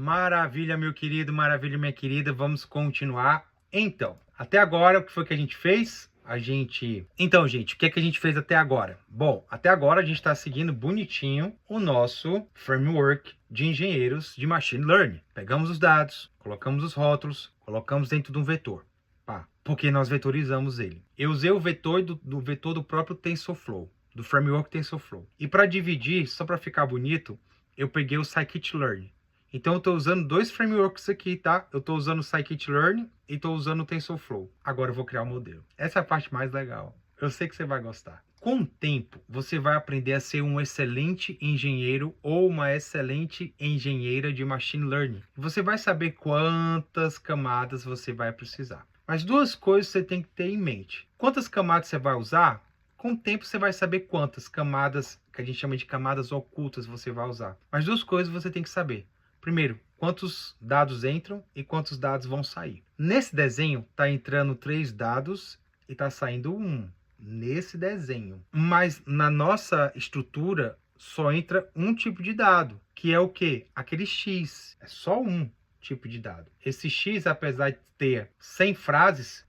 Maravilha, meu querido, maravilha, minha querida. Vamos continuar. Então, até agora, o que foi que a gente fez? Então, gente, o que é que a gente fez até agora? Bom, até agora a gente está seguindo bonitinho o nosso framework de engenheiros de Machine Learning. Pegamos os dados, colocamos os rótulos, colocamos dentro de um vetor. Pá, porque nós vetorizamos ele. Eu usei o vetor do vetor do próprio TensorFlow, do framework TensorFlow. E para dividir, só para ficar bonito, eu peguei o Scikit-Learn. Então eu estou usando dois frameworks aqui, tá? Eu estou usando o Scikit-Learn e estou usando o TensorFlow. Agora eu vou criar o modelo. Essa é a parte mais legal. Eu sei que você vai gostar. Com o tempo, você vai aprender a ser um excelente engenheiro ou uma excelente engenheira de Machine Learning. Você vai saber quantas camadas você vai precisar. Mas duas coisas você tem que ter em mente. Quantas camadas você vai usar? Com o tempo você vai saber quantas camadas, que a gente chama de camadas ocultas, você vai usar. Mas duas coisas você tem que saber. Primeiro, quantos dados entram e quantos dados vão sair. Nesse desenho, está entrando 3 dados e está saindo 1. Nesse desenho. Mas na nossa estrutura, só entra um tipo de dado, que é o quê? Aquele X. É só um tipo de dado. Esse X, apesar de ter 100 frases,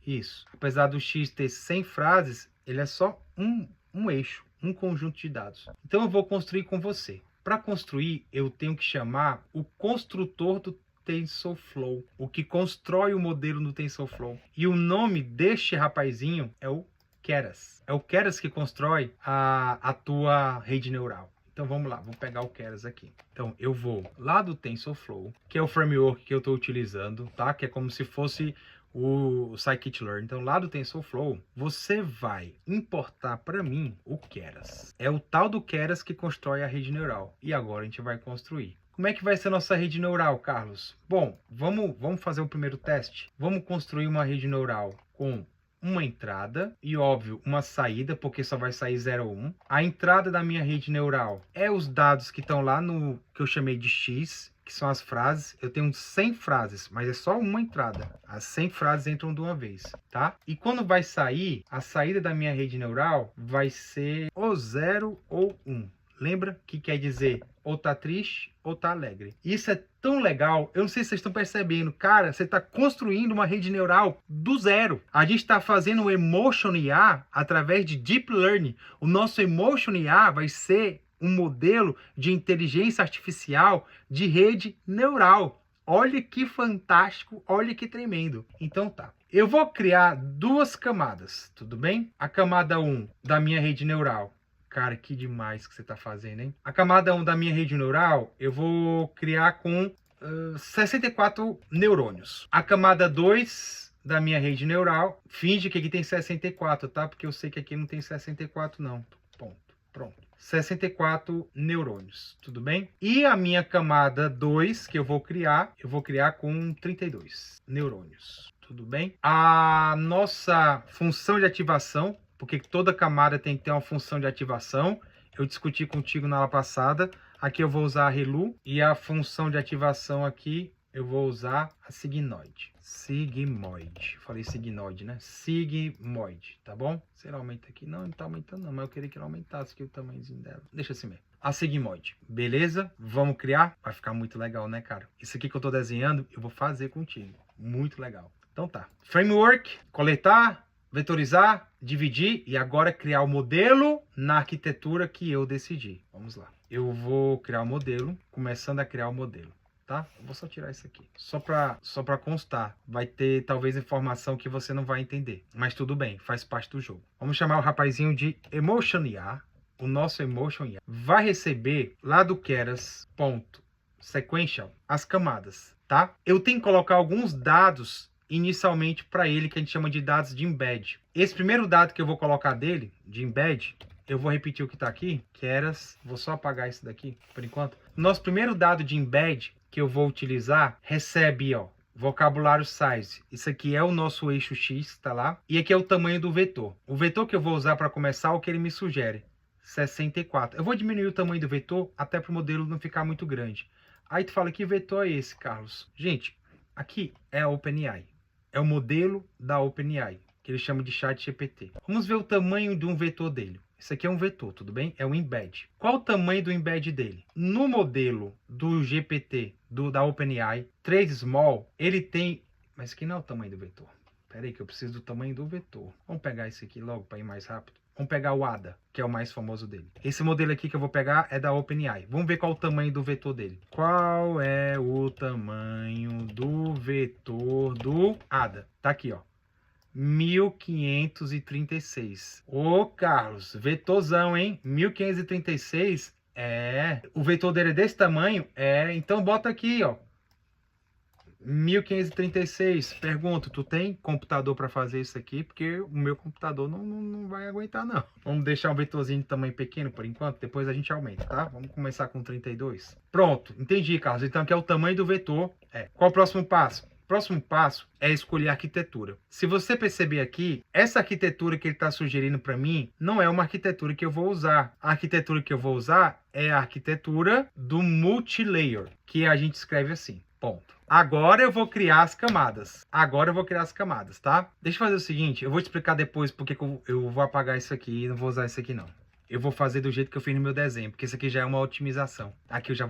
apesar do X ter 100 frases, ele é só um eixo, um conjunto de dados. Então eu vou construir com você. Para construir, eu tenho que chamar o construtor do TensorFlow, o que constrói o modelo no TensorFlow. E o nome deste rapazinho é o Keras. É o Keras que constrói a tua rede neural. Então vamos lá, vou pegar o Keras aqui. Então eu vou lá do TensorFlow, que é o framework que eu estou utilizando, tá? Que é como se fosse o Scikit-Learn. Então, lá do TensorFlow, você vai importar para mim o Keras. É o tal do Keras que constrói a rede neural. E agora a gente vai construir. Como é que vai ser a nossa rede neural, Carlos? Bom, vamos fazer o primeiro teste. Vamos construir uma rede neural com uma entrada e, óbvio, uma saída, porque só vai sair 0 ou 1. A entrada da minha rede neural é os dados que estão lá no que eu chamei de X, que são as frases. Eu tenho 100 frases, mas é só uma entrada. As 100 frases entram de uma vez, tá? E quando vai sair, a saída da minha rede neural vai ser ou 0 ou 1. Lembra que quer dizer ou tá triste ou tá alegre. Isso é tão legal, eu não sei se vocês estão percebendo. Cara, você está construindo uma rede neural do zero. A gente está fazendo o Emotion IA através de Deep Learning. O nosso Emotion IA vai ser um modelo de inteligência artificial de rede neural. Olha que fantástico, olha que tremendo. Então tá. Eu vou criar 2 camadas, tudo bem? A camada 1 da minha rede neural. Cara, que demais que você está fazendo, hein? A camada 1 da minha rede neural, eu vou criar com 64 neurônios. A camada 2 da minha rede neural, finge que aqui tem 64, tá? Porque eu sei que aqui não tem 64, não. Ponto. Pronto. 64 neurônios, tudo bem? E a minha camada 2, que eu vou criar com 32 neurônios, tudo bem? A nossa função de ativação, porque toda camada tem que ter uma função de ativação. Eu discuti contigo na aula passada. Aqui eu vou usar a ReLU e a função de ativação aqui eu vou usar a sigmoid. Sigmoid. Falei sigmoid, né? Sigmoid, tá bom? Será aumenta aqui? Não, não tá aumentando não, mas eu queria que ela aumentasse aqui o tamanhozinho dela. Deixa assim mesmo. A sigmoid. Beleza? Vamos criar? Vai ficar muito legal, né, cara? Isso aqui que eu tô desenhando, eu vou fazer contigo. Muito legal. Então tá. Framework, coletar, vetorizar, dividir e agora criar o modelo na arquitetura que eu decidi. Vamos lá. Eu vou criar o modelo, começando a criar o modelo, tá? Eu vou só tirar isso aqui. Só para constar. Vai ter talvez informação que você não vai entender. Mas tudo bem, faz parte do jogo. Vamos chamar o rapazinho de Emotion IA. O nosso Emotion IA vai receber lá do Keras.sequential as camadas, tá? Eu tenho que colocar alguns dados inicialmente para ele, que a gente chama de dados de embed. Esse primeiro dado que eu vou colocar dele, de embed, eu vou repetir o que está aqui, Keras, vou só apagar isso daqui por enquanto. Nosso primeiro dado de embed que eu vou utilizar recebe, ó, vocabulário size. Isso aqui é o nosso eixo X, tá lá. E aqui é o tamanho do vetor. O vetor que eu vou usar para começar é o que ele me sugere, 64. Eu vou diminuir o tamanho do vetor até para o modelo não ficar muito grande. Aí tu fala, que vetor é esse, Carlos? Gente, aqui é a OpenAI. É o modelo da OpenAI, que ele chama de ChatGPT. Vamos ver o tamanho de um vetor dele. Isso aqui é um vetor, tudo bem? É um embed. Qual o tamanho do embed dele? No modelo do GPT, da OpenAI, 3 small, ele tem... Mas aqui não é o tamanho do vetor. Espera aí que eu preciso do tamanho do vetor. Vamos pegar esse aqui logo para ir mais rápido. Vamos pegar o ADA, que é o mais famoso dele. Esse modelo aqui que eu vou pegar é da OpenAI. Vamos ver qual o tamanho do vetor dele. Qual é o tamanho do vetor do ADA? Tá aqui, ó. 1536. Ô, Carlos, vetorzão, hein? 1536 o vetor dele é desse tamanho? Então bota aqui, ó. 1536. Pergunto, tu tem computador para fazer isso aqui? Porque o meu computador não vai aguentar, não. Vamos deixar um vetorzinho de tamanho pequeno por enquanto, depois a gente aumenta, tá? Vamos começar com 32. Pronto, entendi, Carlos. Então aqui é o tamanho do vetor. Qual o próximo passo? Próximo passo é escolher a arquitetura. Se você perceber aqui, essa arquitetura que ele está sugerindo para mim não é uma arquitetura que eu vou usar. A arquitetura que eu vou usar é a arquitetura do multilayer, que a gente escreve assim, ponto. Agora eu vou criar as camadas. Tá? Deixa eu fazer o seguinte, eu vou te explicar depois porque eu vou apagar isso aqui e não vou usar isso aqui não. Eu vou fazer do jeito que eu fiz no meu desenho, porque isso aqui já é uma otimização. Aqui eu já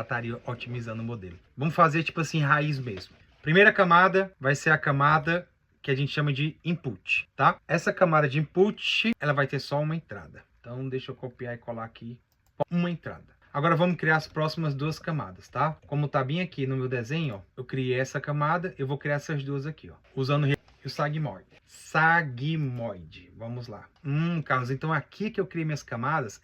estaria otimizando o modelo. Vamos fazer tipo assim, raiz mesmo. Primeira camada vai ser a camada que a gente chama de input, tá? Essa camada de input, ela vai ter só uma entrada. Então, deixa eu copiar e colar aqui uma entrada. Agora, vamos criar as próximas duas camadas, tá? Como tá bem aqui no meu desenho, ó, eu criei essa camada, eu vou criar essas duas aqui, ó, usando o sagmoid. Sagmoid. Vamos lá. Carlos, então aqui que eu criei minhas camadas,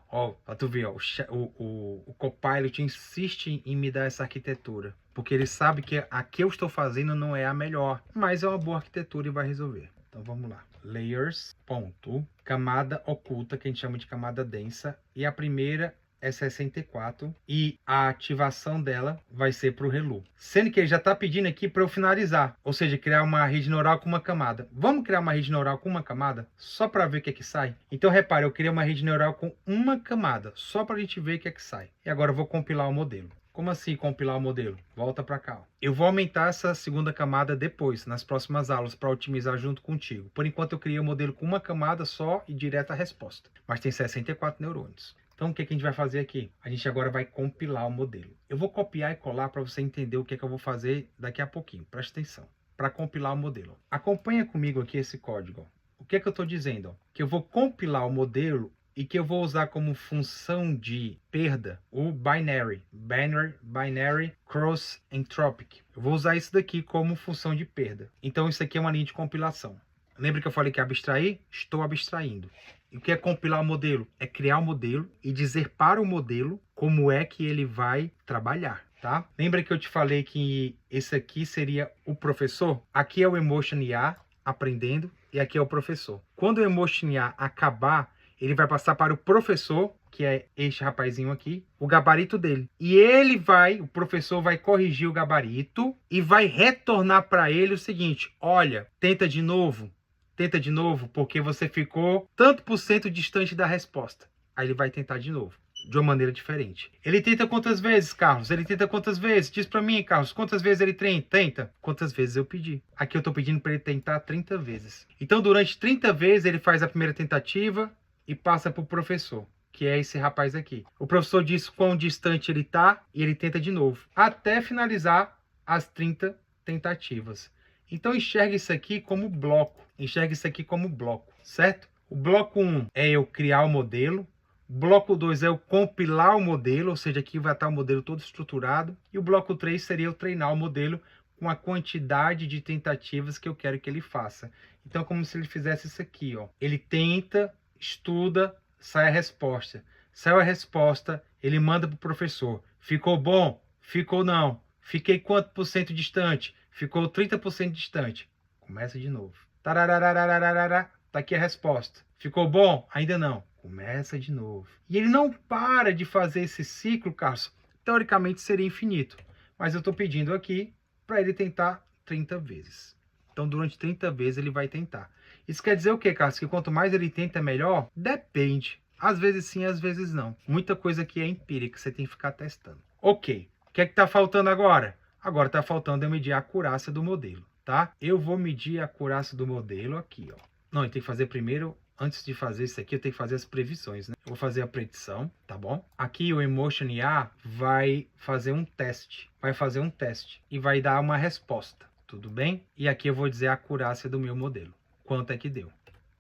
ó, pra tu ver, ó, o Copilot insiste em me dar essa arquitetura, porque ele sabe que a que eu estou fazendo não é a melhor, mas é uma boa arquitetura e vai resolver. Então vamos lá. Layers, ponto, camada oculta, que a gente chama de camada densa, e a primeira é 64 e a ativação dela vai ser para o Relu. Sendo que ele já está pedindo aqui para eu finalizar, ou seja, criar uma rede neural com uma camada. Vamos criar uma rede neural com uma camada só para ver o que é que sai? Então repare, eu criei uma rede neural com uma camada, só para a gente ver o que é que sai. E agora eu vou compilar o modelo. Como assim compilar o modelo? Volta para cá. Ó. Eu vou aumentar essa segunda camada depois, nas próximas aulas, para otimizar junto contigo. Por enquanto eu criei o modelo com uma camada só e direta a resposta. Mas tem 64 neurônios. Então, o que a gente vai fazer aqui? A gente agora vai compilar o modelo. Eu vou copiar e colar para você entender o que eu vou fazer daqui a pouquinho. Presta atenção. Para compilar o modelo. Acompanha comigo aqui esse código. O que eu estou dizendo? Que eu vou compilar o modelo e que eu vou usar como função de perda o binary cross entropic. Eu vou usar isso daqui como função de perda. Então, isso aqui é uma linha de compilação. Lembra que eu falei que abstrair? Estou abstraindo. E o que é compilar o modelo? É criar o modelo e dizer para o modelo como é que ele vai trabalhar, tá? Lembra que eu te falei que esse aqui seria o professor? Aqui é o Emotion IA aprendendo e aqui é o professor. Quando o Emotion IA acabar, ele vai passar para o professor, que é este rapazinho aqui, o gabarito dele. E o professor vai corrigir o gabarito e vai retornar para ele o seguinte: olha, tenta de novo, porque você ficou tanto por cento distante da resposta. Aí ele vai tentar de novo, de uma maneira diferente. Ele tenta quantas vezes, Carlos? Ele tenta quantas vezes? Diz pra mim, Carlos, quantas vezes ele tenta? Quantas vezes eu pedi? Aqui eu tô pedindo para ele tentar 30 vezes. Então, durante 30 vezes, ele faz a primeira tentativa e passa pro professor, que é esse rapaz aqui. O professor diz quão distante ele tá e ele tenta de novo, até finalizar as 30 tentativas. Então, enxergue isso aqui como bloco. Certo? O bloco 1 é eu criar o modelo. O bloco 2 é eu compilar o modelo, ou seja, aqui vai estar o modelo todo estruturado. E o bloco 3 seria eu treinar o modelo com a quantidade de tentativas que eu quero que ele faça. Então, como se ele fizesse isso aqui, ó. Ele tenta, estuda, sai a resposta. Saiu a resposta, ele manda para o professor. Ficou bom? Ficou não. Fiquei quanto por cento distante? Ficou 30% distante. Começa de novo. Tararararararara. Tá aqui a resposta. Ficou bom? Ainda não. Começa de novo. E ele não para de fazer esse ciclo, Carlos. Teoricamente seria infinito. Mas eu estou pedindo aqui para ele tentar 30 vezes. Então, durante 30 vezes ele vai tentar. Isso quer dizer o quê, Carlos? Que quanto mais ele tenta, melhor? Depende. Às vezes sim, às vezes não. Muita coisa aqui é empírica, você tem que ficar testando. Ok. O que é que está faltando agora? Agora está faltando eu medir a acurácia do modelo, tá? Eu vou medir a acurácia do modelo aqui, ó. Não, tem que fazer primeiro antes de fazer isso aqui, eu tenho que fazer as previsões, né? Eu vou fazer a predição, tá bom? Aqui o Emotion IA vai fazer um teste. E vai dar uma resposta, tudo bem? E aqui eu vou dizer a acurácia do meu modelo. Quanto é que deu?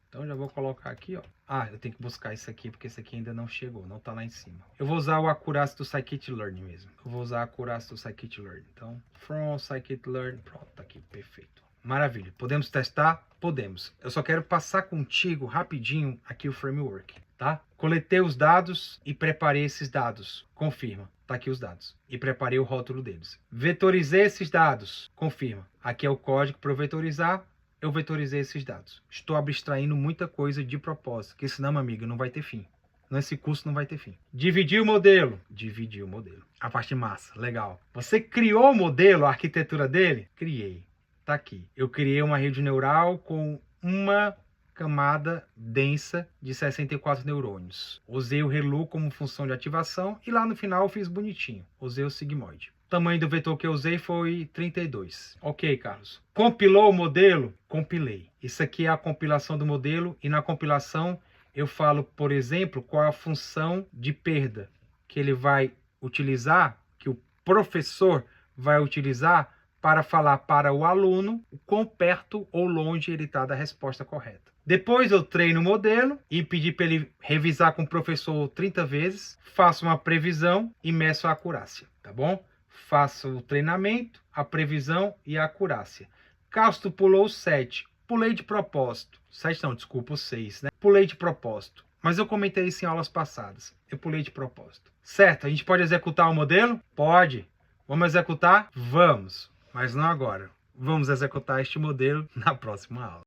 Então já vou colocar aqui, ó. Ah, eu tenho que buscar isso aqui, porque esse aqui ainda não chegou, não tá lá em cima. Eu vou usar o acurácia do Scikit-learn mesmo. Eu vou usar a acurácia do Scikit-learn. Então, from Scikit-learn, pronto, tá aqui, perfeito. Maravilha. Podemos testar? Podemos. Eu só quero passar contigo rapidinho aqui o framework, tá? Coletei os dados e preparei esses dados. Confirma. Tá aqui os dados. E preparei o rótulo deles. Vetorizei esses dados. Confirma. Aqui é o código para eu vetorizar. Eu vetorizei esses dados. Estou abstraindo muita coisa de propósito, porque senão, meu amigo, não vai ter fim. Nesse curso não vai ter fim. Dividir o modelo. Dividir o modelo. A parte massa. Legal. Você criou o modelo, a arquitetura dele? Criei. Tá aqui. Eu criei uma rede neural com uma camada densa de 64 neurônios. Usei o ReLU como função de ativação e lá no final eu fiz bonitinho. Usei o sigmoide. O tamanho do vetor que eu usei foi 32. Ok, Carlos. Compilou o modelo? Compilei. Isso aqui é a compilação do modelo e na compilação eu falo, por exemplo, qual é a função de perda que ele vai utilizar, que o professor vai utilizar para falar para o aluno o quão perto ou longe ele está da resposta correta. Depois eu treino o modelo e pedi para ele revisar com o professor 30 vezes, faço uma previsão e meço a acurácia, tá bom? Faço o treinamento, a previsão e a acurácia. Castro pulou o 7, pulei de propósito. 7 não, desculpa, o 6, né? Pulei de propósito. Mas eu comentei isso em aulas passadas. Eu pulei de propósito. Certo, a gente pode executar o modelo? Pode. Vamos executar? Vamos. Mas não agora. Vamos executar este modelo na próxima aula.